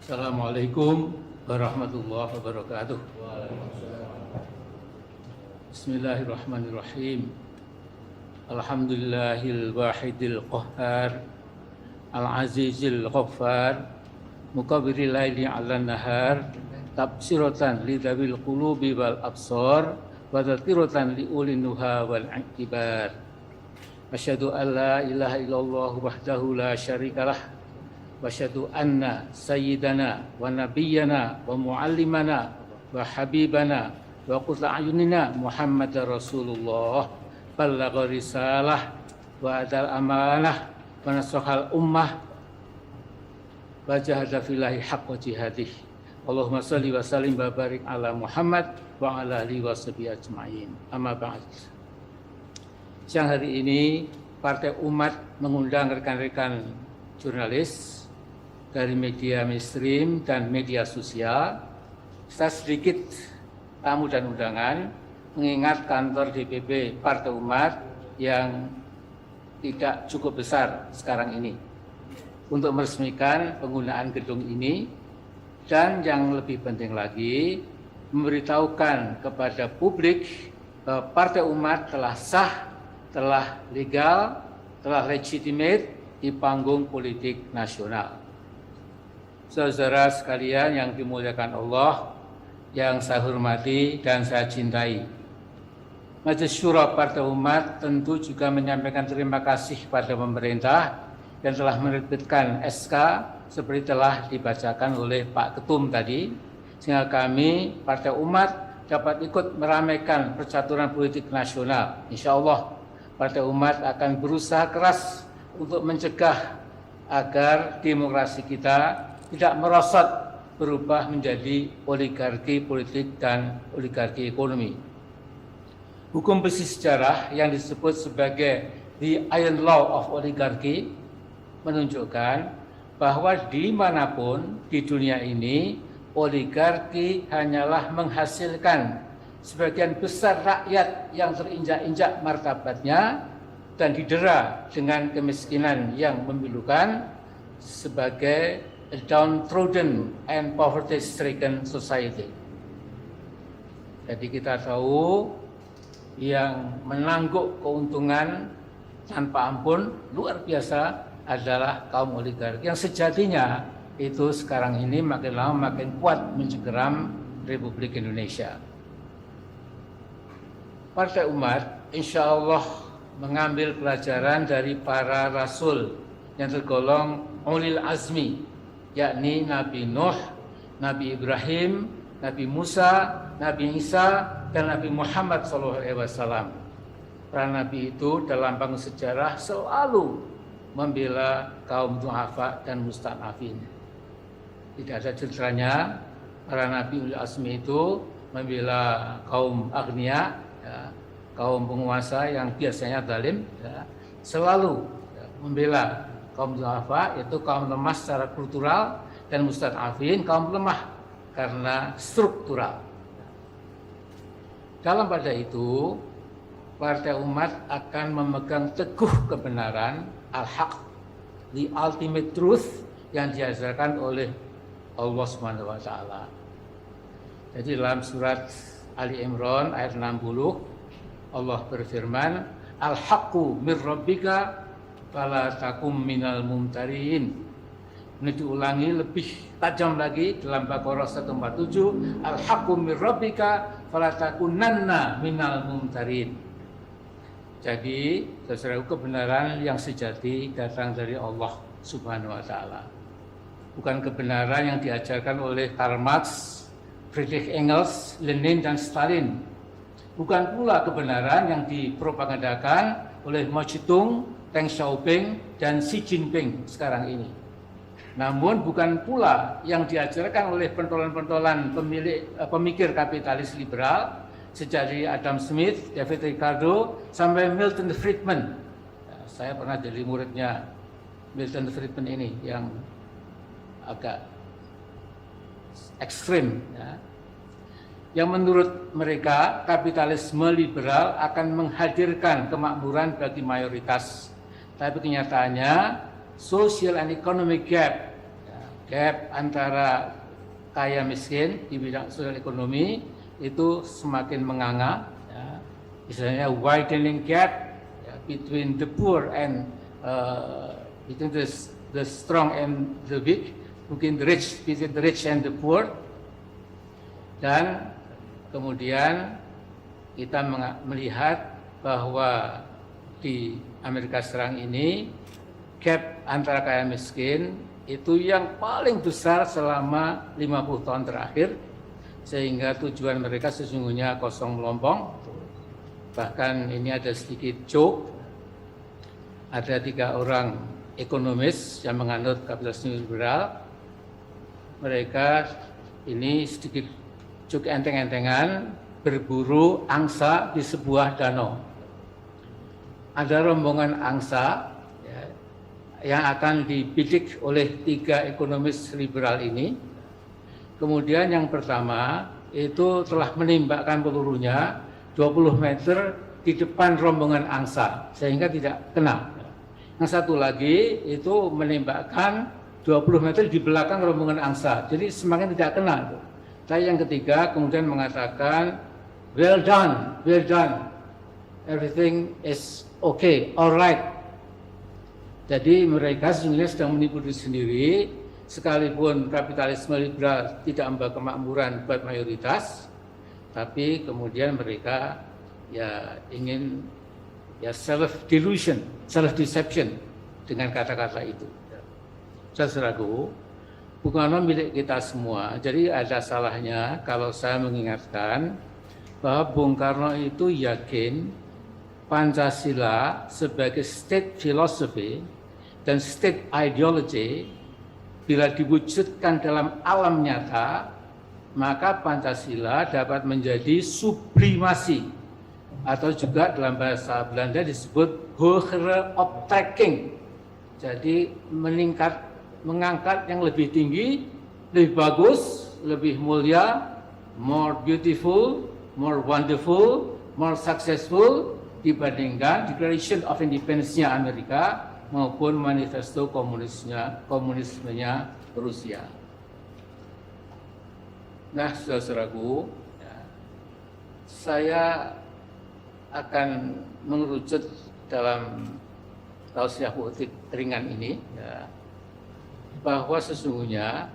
Assalamualaikum warahmatullahi wabarakatuh. Bismillahirrahmanirrahim. Alhamdulillahil wahidil qahhar, al-azizil ghaffar, mukawwiril laili 'alan nahar, tabsiratan lidawil qulubi wal absar, wa dzakiratan liulil nuha wal iqtibar. Asyhadu an la ilaha illallah wahdahu la syarikalah wa asyhadu anna sayyidana wa nabiyyana wa muallimana wa habibana wa qurrata a'yunina Muhammadar Rasulullah ballagha risalah wa adal amanah wa nasahal ummah wa jahada fillahi haqqa jihadih. Allahumma shalli wa sallim wa barik ala Muhammad wa ala alihi wa sahbihi ajma'in. Amma ba'd. Siang hari ini Partai Umat mengundang rekan-rekan jurnalis dari media mainstream dan media sosial. Saya sedikit tamu dan undangan mengingat kantor DPP Partai Umat yang tidak cukup besar sekarang ini untuk meresmikan penggunaan gedung ini, dan yang lebih penting lagi memberitahukan kepada publik bahwa Partai Umat telah sah, telah legal, telah legitimate di panggung politik nasional. Saudara sekalian yang dimuliakan Allah, yang saya hormati dan saya cintai, Majelis Syuro Partai Umat tentu juga menyampaikan terima kasih pada pemerintah yang telah menerbitkan SK seperti telah dibacakan oleh Pak Ketum tadi, sehingga kami Partai Umat dapat ikut meramaikan percaturan politik nasional. Insya Allah Partai Umat akan berusaha keras untuk mencegah agar demokrasi kita tidak merosot berubah menjadi oligarki politik dan oligarki ekonomi. Hukum besi sejarah yang disebut sebagai the iron law of oligarchy menunjukkan bahwa dimanapun di dunia ini oligarki hanyalah menghasilkan sebagian besar rakyat yang terinjak-injak martabatnya dan didera dengan kemiskinan yang memilukan sebagai a downtrodden and poverty-stricken society. Jadi kita tahu yang menangguk keuntungan tanpa ampun luar biasa adalah kaum oligarki yang sejatinya itu sekarang ini makin lama makin kuat mencegeram Republik Indonesia. Partai Umat insya Allah mengambil pelajaran dari para rasul yang tergolong ulil azmi, yakni Nabi Nuh, Nabi Ibrahim, Nabi Musa, Nabi Isa, dan Nabi Muhammad SAW. Para nabi itu dalam panggung sejarah selalu membela kaum du'afa dan mustad'afin. Tidak ada cederanya para nabi ulil azmi itu membela kaum agnia, ya, kaum penguasa yang biasanya zalim, ya, selalu membela kaum du'afa, yaitu kaum lemah secara kultural, dan mustad'afin kaum lemah karena struktural. Dalam pada itu, Partai Umat akan memegang teguh kebenaran al-haq, the ultimate truth yang diajarkan oleh Allah Subhanahu wa taala. Jadi dalam surat Ali Imran ayat 60 Allah berfirman, al-haqqu mir rabbika fala takum minal mumtarin. Ini diulangi lebih tajam lagi dalam Baqarah 147, al-haqqu mir rabbika fala takunanna minal mumtarin. Jadi sesuatu kebenaran yang sejati datang dari Allah Subhanahu wa taala. Bukan kebenaran yang diajarkan oleh Karl Marx, Friedrich Engels, Lenin dan Stalin. Bukan pula kebenaran yang dipropagandakan oleh Mao Zedong, Deng Xiaoping, dan Xi Jinping sekarang ini. Namun bukan pula yang diajarkan oleh pentolan-pentolan pemikir kapitalis liberal sejak dari Adam Smith, David Ricardo, sampai Milton Friedman. Saya pernah jadi muridnya Milton Friedman ini yang agak ekstrim, ya. Yang menurut mereka kapitalisme liberal akan menghadirkan kemakmuran bagi mayoritas, tapi kenyataannya social and economic gap gap antara kaya miskin di bidang sosial ekonomi itu semakin menganga, ya. Misalnya widening gap, ya, between the poor and between the strong and the weak, mungkin between the rich and the poor. Dan kemudian kita melihat bahwa di Amerika Serikat ini gap antara kaya miskin itu yang paling besar selama 50 tahun terakhir, sehingga tujuan mereka sesungguhnya kosong melompong. Bahkan ini ada sedikit joke, ada 3 orang ekonomis yang menganut kapitalisme liberal, mereka ini sedikit joke enteng-entengan berburu angsa di sebuah danau. Ada rombongan angsa yang akan dibidik oleh 3 ekonomis liberal ini. Kemudian yang pertama itu telah menembakkan pelurunya 20 meter di depan rombongan angsa sehingga tidak kena. Yang satu lagi itu menembakkan 20 meter di belakang rombongan angsa, jadi semakin tidak kena. Tapi yang ketiga kemudian mengatakan, well done, everything is okay, alright. Jadi mereka sesungguhnya sedang menipu diri sendiri, sekalipun kapitalisme liberal tidak membawa kemakmuran buat mayoritas, tapi kemudian mereka ya ingin ya self deception dengan kata-kata itu. Saudaraku, Bung Karno milik kita semua. Jadi ada salahnya kalau saya mengingatkan bahwa Bung Karno itu yakin Pancasila sebagai state philosophy dan state ideology bila diwujudkan dalam alam nyata, maka Pancasila dapat menjadi sublimasi atau juga dalam bahasa Belanda disebut hogere optrekking. Jadi mengangkat yang lebih tinggi, lebih bagus, lebih mulia, more beautiful, more wonderful, more successful dibandingkan Declaration of Independence-nya Amerika maupun manifesto komunismenya Rusia. Nah, saudaraku, saya akan mengerucut dalam tausiah politik ringan ini, ya, bahwa sesungguhnya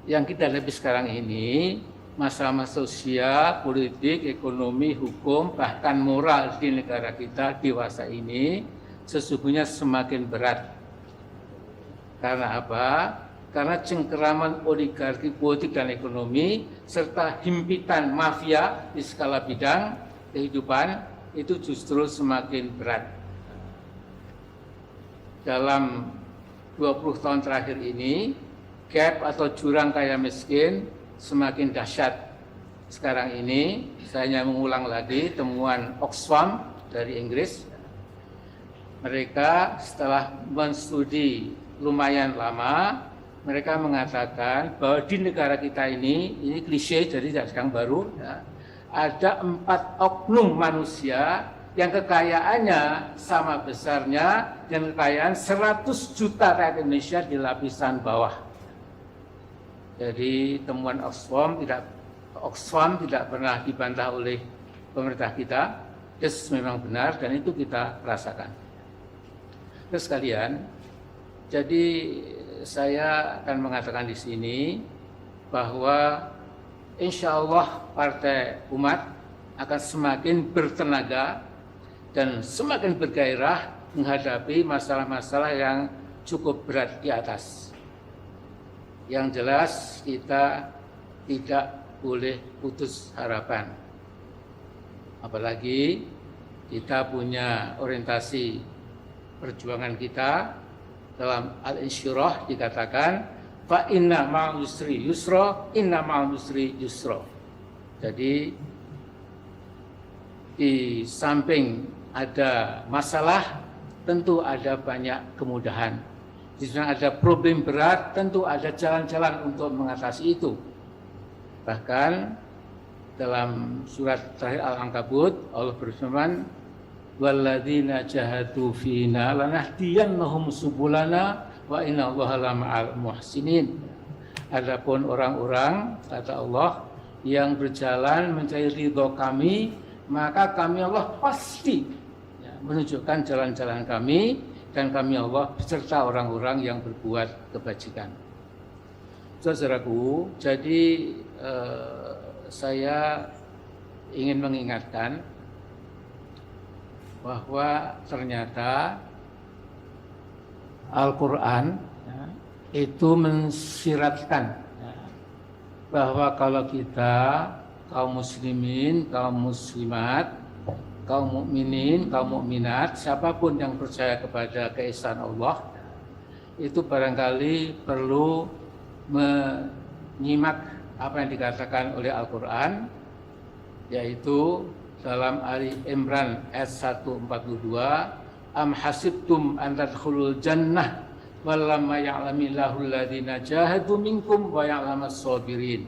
yang kita hadapi sekarang ini, masalah sosial, politik, ekonomi, hukum, bahkan moral di negara kita dewasa ini sesungguhnya semakin berat. Karena apa? Karena cengkeraman oligarki politik dan ekonomi serta himpitan mafia di skala bidang kehidupan itu justru semakin berat. Dalam 20 tahun terakhir ini, gap atau jurang kaya miskin semakin dahsyat. Sekarang ini saya hanya mengulang lagi temuan Oxfam dari Inggris. Mereka setelah menstudi lumayan lama, mereka mengatakan bahwa di negara kita ini klise jadi tidak sekarang baru, ya, ada 4 oknum manusia yang kekayaannya sama besarnya dan kekayaan 100 juta rakyat Indonesia di lapisan bawah. Jadi temuan Oxfam tidak pernah dibantah oleh pemerintah kita, memang benar dan itu kita rasakan. Terus sekalian, jadi saya akan mengatakan di sini bahwa insya Allah Partai Umat akan semakin bertenaga dan semakin bergairah menghadapi masalah-masalah yang cukup berat di atas. Yang jelas kita tidak boleh putus harapan. Apalagi kita punya orientasi perjuangan kita dalam Al-Insyirah dikatakan fa inna ma'al yusri yusra, inna ma'al yusri yusra. Jadi di samping ada masalah, tentu ada banyak kemudahan. Di sana ada problem berat, tentu ada jalan-jalan untuk mengatasi itu. Bahkan dalam surat terakhir Al-Ankabut, Allah berfirman, walladzina jahadu fina lanahdiyannahum subulana wa innallaha lama'al muhsinin. Adapun orang-orang, kata Allah, yang berjalan mencari ridho kami, maka kami Allah pasti menunjukkan jalan-jalan kami, dan kami Allah beserta orang-orang yang berbuat kebajikan. Saudaraku, jadi saya ingin mengingatkan bahwa ternyata Al-Quran itu mensiratkan bahwa kalau kita kaum muslimin, kaum muslimat, kaum mukminin, kaum mukminat, siapapun yang percaya kepada keesaan Allah, itu barangkali perlu menyimak apa yang dikatakan oleh Al-Quran, yaitu dalam Ali Imran ayat 142, am hasibtum an tadkhulul jannah walamma ya'lamillahu alladziina jahadu minkum wa ya'lamas shabirin.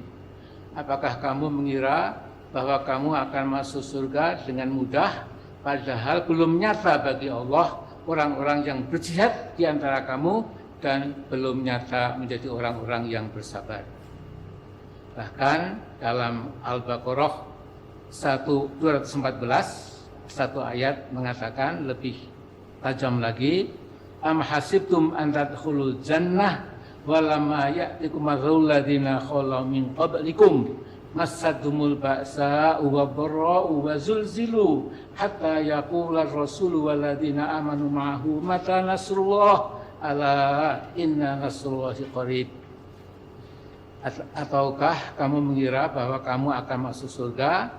Apakah kamu mengira bahwa kamu akan masuk surga dengan mudah, padahal belum nyata bagi Allah orang-orang yang berjihad di antara kamu dan belum nyata menjadi orang-orang yang bersabar. Bahkan dalam Al-Baqarah 214 satu ayat mengatakan lebih tajam lagi, am hasibtum an tadkhulul jannah walamma ya'tikum mathalul ladzina khalu min qablikum massadhumul ba'sa wa dharra'u wa zulzilu hatta yaqula ar-rasulu wal ladzina amanu ma'ahu mata nasrullah ala inna nasrullahi qarib. Ataukah kamu mengira bahwa kamu akan masuk surga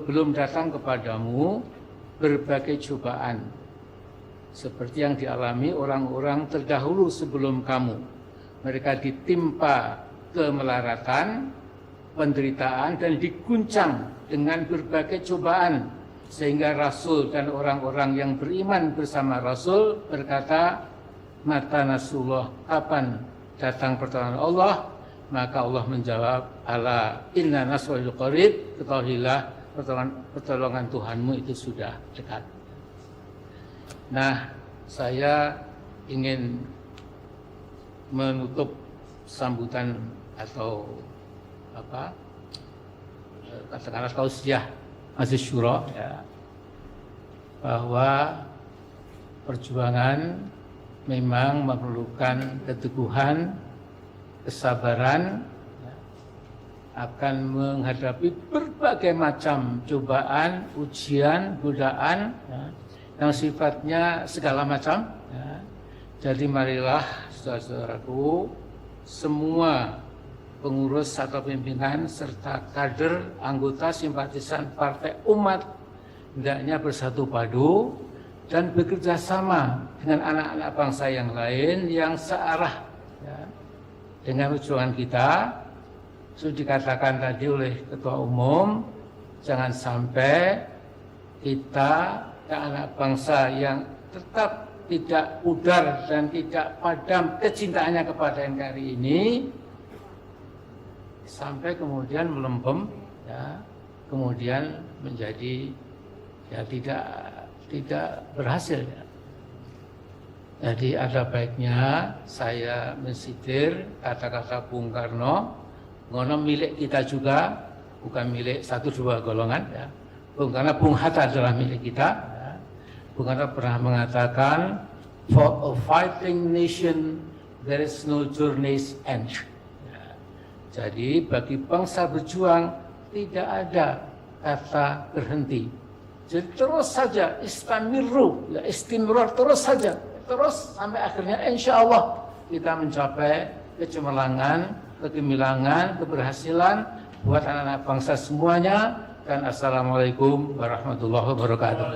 belum datang kepadamu berbagai cobaan seperti yang dialami orang-orang terdahulu sebelum kamu. Mereka ditimpa kemelaratan, penderitaan, dan diguncang dengan berbagai cobaan, sehingga Rasul dan orang-orang yang beriman bersama Rasul berkata, mata nasrullah, kapan datang pertolongan Allah? Maka Allah menjawab, ala inna nasrullahi qarib, ketahuilah pertolongan Tuhanmu itu sudah dekat. Nah, saya ingin menutup sambutan atau katakanlah tausiah Majlis Syura, ya, bahwa perjuangan memang memerlukan keteguhan, kesabaran, ya, akan menghadapi berbagai macam cobaan, ujian, godaan, ya, yang sifatnya segala macam. Ya. Jadi marilah saudara-saudaraku, semua pengurus atau pimpinan serta kader, anggota, simpatisan partai umat hendaknya bersatu padu dan bekerja sama dengan anak-anak bangsa yang lain yang searah, ya, dengan perjuangan kita. Sudah dikatakan tadi oleh Ketua Umum, jangan sampai kita anak bangsa yang tetap tidak pudar dan tidak padam kecintaannya kepada NKRI ini sampai kemudian melempem, ya, kemudian menjadi, ya, tidak berhasil, ya. Jadi ada baiknya saya mensitir kata-kata Bung Karno, ngono milik kita juga, bukan milik satu dua golongan, ya. Karena Bung Hatta adalah milik kita, ya. Bung Karno pernah mengatakan, for a fighting nation there is no journey's end. Ya. Jadi bagi bangsa berjuang tidak ada kata berhenti. Jadi terus saja istamiru, ya, istimrar, terus saja, terus sampai akhirnya insya Allah kita mencapai kecemerlangan, kegemilangan, keberhasilan buat anak-anak bangsa semuanya. Dan assalamualaikum warahmatullahi wabarakatuh.